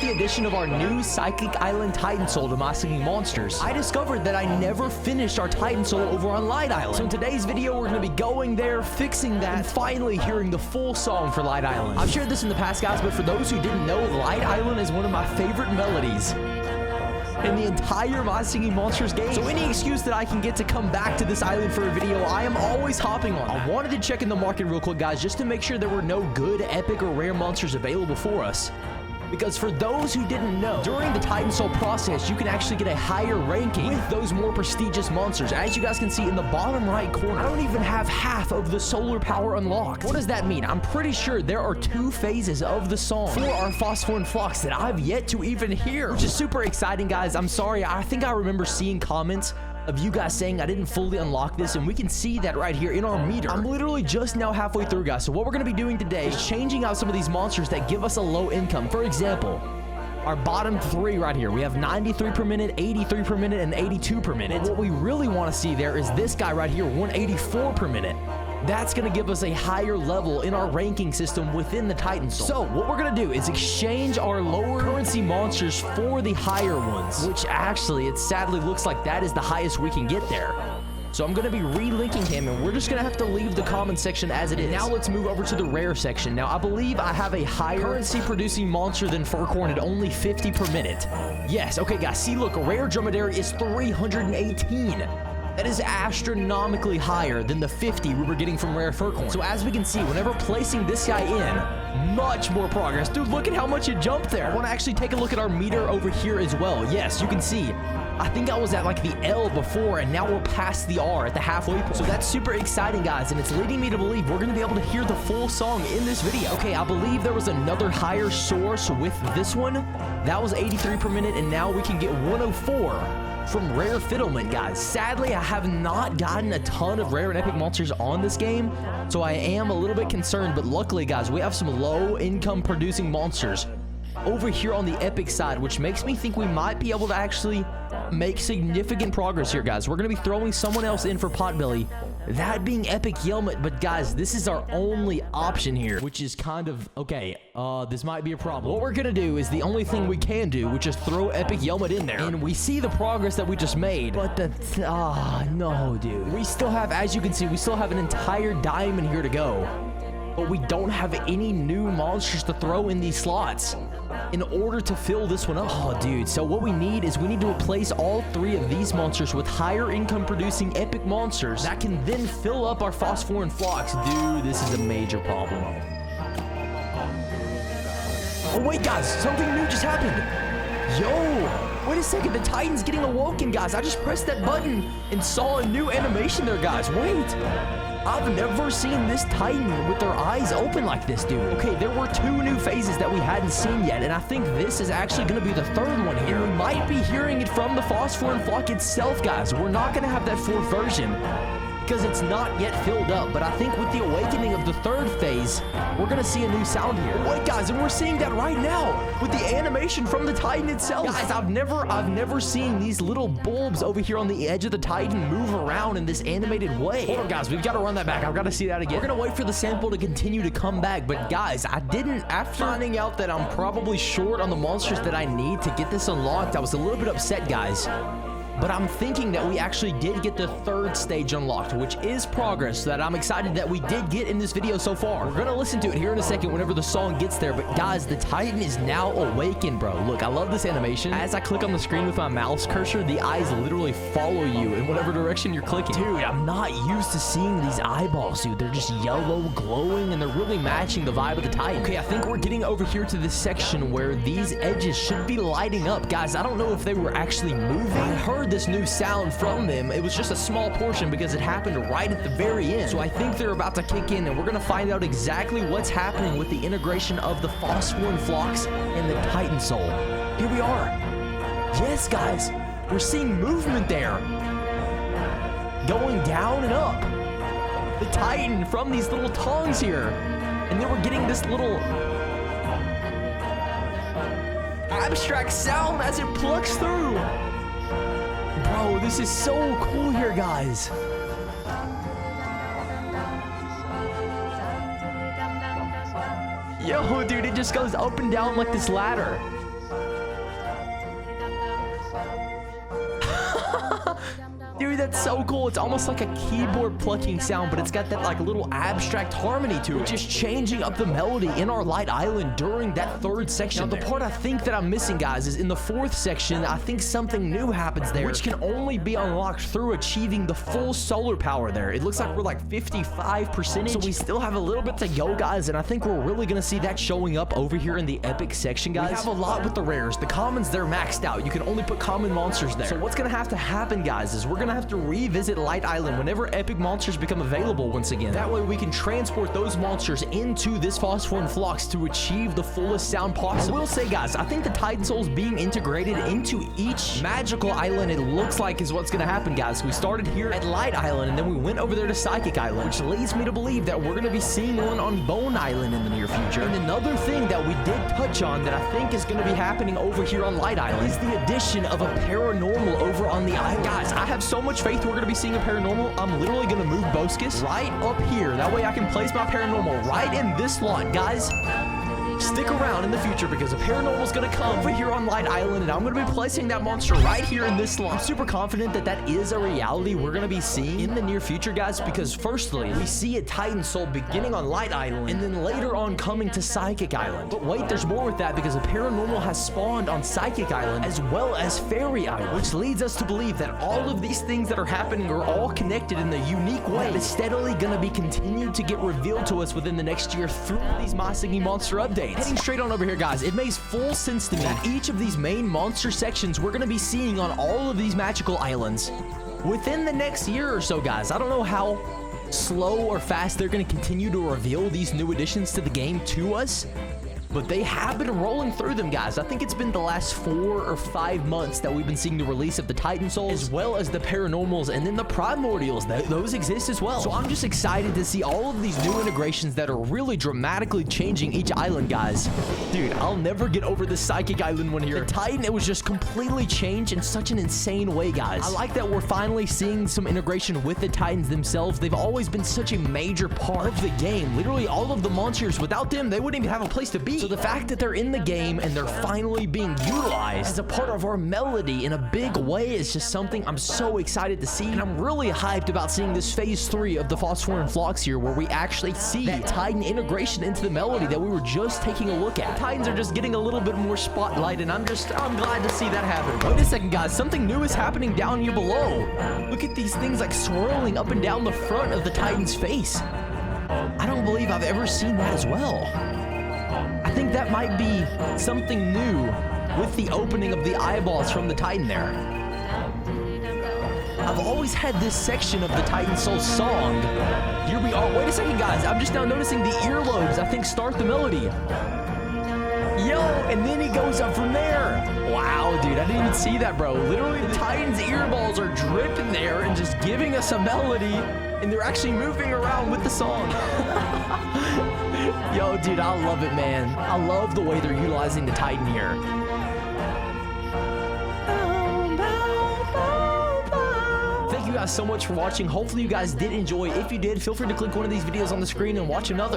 the addition of our new Psychic Island Titan Soul to my singing monsters, I discovered that I never finished our Titan Soul over on Light Island. So in today's video, we're going to be going there, fixing that, and finally hearing the full song for Light Island. I've shared this in the past, guys, but for those who didn't know, Light Island is one of my favorite melodies in the entire My Singing Monsters game. So any excuse that I can get to come back to this island for a video, I am always hopping on. I wanted to check in the market real quick, guys, just to make sure there were no good, epic, or rare monsters available for us. Because for those who didn't know, during the Titan Soul process, you can actually get a higher ranking with those more prestigious monsters. As you guys can see in the bottom right corner, I don't even have half of the solar power unlocked. What does that mean? I'm pretty sure there are 2 phases of the song for our Phosphoran Flocks that I've yet to even hear, which is super exciting, guys. I'm sorry, I think I remember seeing comments of you guys saying I didn't fully unlock this, and we can see that right here in our meter. I'm literally just now halfway through, guys. So what we're going to be doing today is changing out some of these monsters that give us a low income. For example, our bottom 3 right here, we have 93 per minute, 83 per minute, and 82 per minute. What we really want to see there is this guy right here, 184 per minute. That's going to give us a higher level in our ranking system within the Titan Soul. So what we're going to do is exchange our lower currency monsters for the higher ones, which actually, it sadly looks like that is the highest we can get there. So I'm going to be relinking him, and we're just going to have to leave the common section as it is. Now let's move over to the rare section. Now I believe I have a higher currency producing monster than Furcorn at only 50 per minute. Yes, okay guys, see, look, rare dromedary is 318. That is astronomically higher than the 50 we were getting from rare Furcorn. So as we can see, whenever placing this guy in, much more progress. Dude, look at how much it jumped there. I want to actually take a look at our meter over here as well. Yes, you can see, I think I was at like the L before, and now we're past the R at the halfway point. So that's super exciting, guys, and it's leading me to believe we're going to be able to hear the full song in this video. Okay, I believe there was another higher source with this one. That was 83 per minute, and now we can get 104 from rare Fiddlement, guys. Sadly, I have not gotten a ton of rare and epic monsters on this game, so I am a little bit concerned, but luckily, guys, we have some low income producing monsters over here on the epic side, which makes me think we might be able to actually make significant progress here, guys. We're going to be throwing someone else in for Potbelly, that being Epic Yelmet, but guys, this is our only option here, which is kind of, okay, this might be a problem. What we're going to do is the only thing we can do, which is throw Epic Yelmet in there, and we see the progress that we just made, but no, dude. We still have, as you can see, we still have an entire diamond here to go, but we don't have any new monsters to throw in these slots in order to fill this one up. Oh, dude. So what we need is we need to replace all 3 of these monsters with higher income producing epic monsters that can then fill up our Phosphoran Flocks. Dude, this is a major problem. Oh, wait, guys. Something new just happened. Yo, wait a second. The Titan's getting awoken, guys. I just pressed that button and saw a new animation there, guys. Wait. I've never seen this Titan with their eyes open like this, dude. Okay, there were 2 new phases that we hadn't seen yet, and I think this is actually going to be the 3rd one here. We might be hearing it from the Phosphoran Flock itself, guys. We're not going to have that 4th version because it's not yet filled up, but I think with the awakening of the 3rd phase, we're going to see a new sound here. Wait, guys, and we're seeing that right now with the animation from the Titan itself. Guys, I've never seen these little bulbs over here on the edge of the Titan move around in this animated way. Hold on, guys, we've got to run that back. I've got to see that again. We're going to wait for the sample to continue to come back, but guys, after finding out that I'm probably short on the monsters that I need to get this unlocked, I was a little bit upset, guys. But I'm thinking that we actually did get the 3rd stage unlocked, which is progress that I'm excited that we did get in this video so far. We're going to listen to it here in a second whenever the song gets there. But guys, the Titan is now awakened, bro. Look, I love this animation. As I click on the screen with my mouse cursor, the eyes literally follow you in whatever direction you're clicking. Dude, I'm not used to seeing these eyeballs, dude. They're just yellow, glowing, and they're really matching the vibe of the Titan. Okay, I think we're getting over here to this section where these edges should be lighting up. Guys, I don't know if they were actually moving. I heard this new sound from them. It was just a small portion because it happened right at the very end. So I think they're about to kick in, and we're going to find out exactly what's happening with the integration of the Phosphoran Flocks and the Titan Soul. Here we are. Yes, guys. We're seeing movement there. Going down and up. The Titan from these little tongs here. And then we're getting this little abstract sound as it plucks through. Bro, this is so cool here, guys. Yo, dude, it just goes up and down like this ladder. Dude, that's so cool. It's almost like a keyboard plucking sound, but it's got that like little abstract harmony to it, just changing up the melody in our light island during that third section. Now, the part I think that I'm missing, guys, is in the fourth section. I think something new happens there, which can only be unlocked through achieving the full solar power there. It looks like we're like 55%, so we still have a little bit to go, guys, and I think we're really gonna see that showing up over here in the epic section, guys. We have a lot with the rares. The commons, they're maxed out. You can only put common monsters there. So what's gonna have to happen, guys, is we're gonna have to revisit Light Island whenever epic monsters become available once again. That way we can transport those monsters into this Phosphorn Phlox to achieve the fullest sound possible. I will say, guys, I think the Titan Souls being integrated into each magical island, it looks like, is what's gonna happen, guys. We started here at Light Island, and then we went over there to Psychic Island, which leads me to believe that we're gonna be seeing one on Bone Island in the near future. And another thing that we did touch on that I think is gonna be happening over here on Light Island is the addition of a paranormal over on the island. Guys, I have so much faith we're gonna be seeing a paranormal. I'm literally gonna move Buisness right up here. That way I can place my paranormal right in this slot, guys. Stick around in the future because a paranormal is going to come over here on Light Island, and I'm going to be placing that monster right here in this slot. I'm super confident that that is a reality we're going to be seeing in the near future, guys, because firstly, we see a Titan Soul beginning on Light Island and then later on coming to Psychic Island. But wait, there's more with that because a paranormal has spawned on Psychic Island as well as Fairy Island, which leads us to believe that all of these things that are happening are all connected in a unique way that is steadily going to be continued to get revealed to us within the next year through these Masigi monster updates. Heading straight on over here, guys, it makes full sense to me that each of these main monster sections we're going to be seeing on all of these magical islands within the next year or so, guys. I don't know how slow or fast they're going to continue to reveal these new additions to the game to us, but they have been rolling through them, guys. I think it's been the last 4 or 5 months that we've been seeing the release of the Titan Souls as well as the Paranormals and then the Primordials. Those exist as well. So I'm just excited to see all of these new integrations that are really dramatically changing each island, guys. Dude, I'll never get over the Psychic Island one here. The Titan, it was just completely changed in such an insane way, guys. I like that we're finally seeing some integration with the Titans themselves. They've always been such a major part of the game. Literally all of the monsters, without them, they wouldn't even have a place to be. So the fact that they're in the game and they're finally being utilized as a part of our melody in a big way is just something I'm so excited to see. And I'm really hyped about seeing this phase 3 of the Phosphorn Phlox here, where we actually see that Titan integration into the melody that we were just taking a look at. The Titans are just getting a little bit more spotlight, and I'm glad to see that happen. Wait a second, guys, something new is happening down here below. Look at these things like swirling up and down the front of the Titan's face. I don't believe I've ever seen that as well. I think that might be something new with the opening of the eyeballs from the Titan there. I've always had this section of the Titan Soul song. Here we are. Wait a second, guys. I'm just now noticing the earlobes, I think, start the melody. Yo, and then he goes up from there. Wow, dude, I didn't even see that, bro. Literally, the Titan's earballs are dripping there and just giving us a melody, and they're actually moving around with the song. Yo, dude, I love it, man. I love the way they're utilizing the Titan here. Thank you guys so much for watching. Hopefully you guys did enjoy. If you did, feel free to click one of these videos on the screen and watch another.